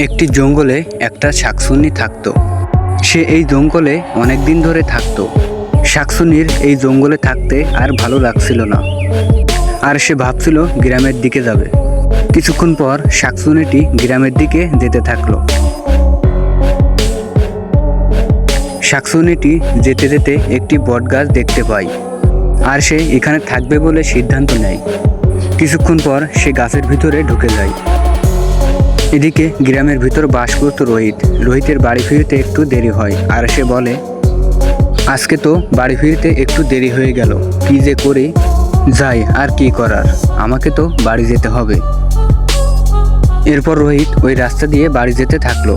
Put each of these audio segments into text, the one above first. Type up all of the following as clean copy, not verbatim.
একটি জঙ্গলে একটা শাকচুন্নি থাকতো। সে এই জঙ্গলে অনেক দিন ধরে থাকতো। শাকচুন্নির এই জঙ্গলে থাকতে আর ভালো লাগছিল না, আর সে ভাবছিল গ্রামের দিকে যাবে। কিছুক্ষণ পর শাকচুন্নিটি গ্রামের দিকে যেতে থাকলো। শাকচুন্নিটি যেতে যেতে একটি বটগাছ দেখতে পায়, আর সে এখানে থাকবে বলে সিদ্ধান্ত নেয়। কিছুক্ষণ পর সে গাছের ভিতরে ঢুকে যায়। এদিকে গ্রামের ভিতর বাস করতো রোহিতের বাড়ি ফিরতে একটু দেরি হয়, আর সে বলে, আজকে তো বাড়ি ফিরতে একটু দেরি হয়ে গেল, কি যে করি, যাই, আর কি করার, আমাকে তো বাড়ি যেতে হবে। এরপর রোহিত ওই রাস্তা দিয়ে বাড়ি যেতে থাকলো।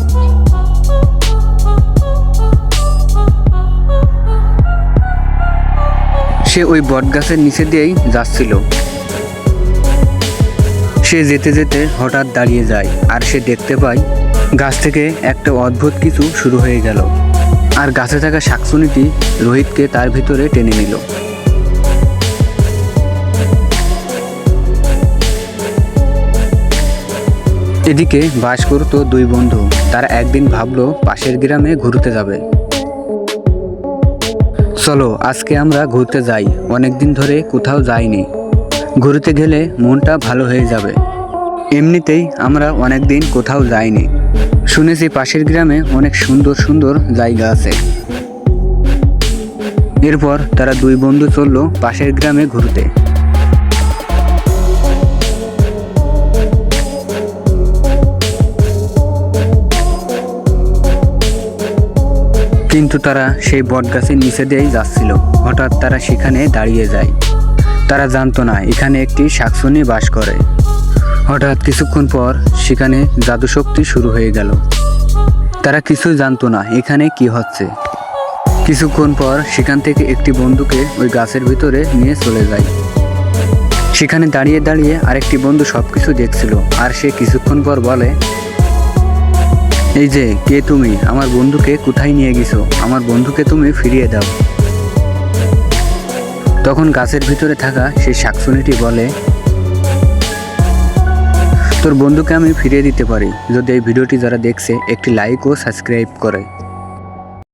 সে ওই বটগাছের নিচে দিয়েই যাচ্ছিল। সে যেতে যেতে হঠাৎ দাঁড়িয়ে যায়, আর সে দেখতে পায় গাছ থেকে একটা অদ্ভুত কিছু শুরু হয়ে গেল, আর গাছে থাকা শাকচুন্নিটি রোহিতকে তার ভিতরে টেনে নিল। এদিকে বাস করতো দুই বন্ধু। তারা একদিন ভাবলো পাশের গ্রামে ঘুরতে যাবে। চলো আজকে আমরা ঘুরতে যাই, অনেকদিন ধরে কোথাও যাইনি, ঘুরতে গেলে মনটা ভালো হয়ে যাবে। এমনিতেই আমরা অনেকদিন কোথাও যাইনি, শুনেছি পাশের গ্রামে অনেক সুন্দর সুন্দর জায়গা আছে। এরপর তারা দুই বন্ধু চলল পাশের গ্রামে ঘুরতে। কিন্তু তারা সেই বটগাছের নিচে দিয়েই যাচ্ছিল। হঠাৎ তারা সেখানে দাঁড়িয়ে যায়। তারা জানতো না এখানে একটি শাকচুন্নি বাস করে। হঠাৎ কিছুক্ষণ পর সেখানে জাদুশক্তি শুরু হয়ে গেল। তারা কিছুই জানতো না এখানে কি হচ্ছে। কিছুক্ষণ পর সেখান থেকে একটি বন্ধুকে ওই গাছের ভিতরে নিয়ে চলে যায়। সেখানে দাঁড়িয়ে দাঁড়িয়ে আরেকটি বন্ধু সবকিছু দেখছিল, আর সে কিছুক্ষণ পর বলে, এই যে কে তুমি, আমার বন্ধুকে কোথায় নিয়ে গেছো, আমার বন্ধুকে তুমি ফিরিয়ে দাও। তখন গাছের ভিতরে থাকা সেই শাকচুন্নিটি বলে, তোর বন্ধুকে আমি ফিরিয়ে দিতে পারি যদি এই ভিডিওটি যারা দেখছে একটি লাইক ও সাবস্ক্রাইব করে।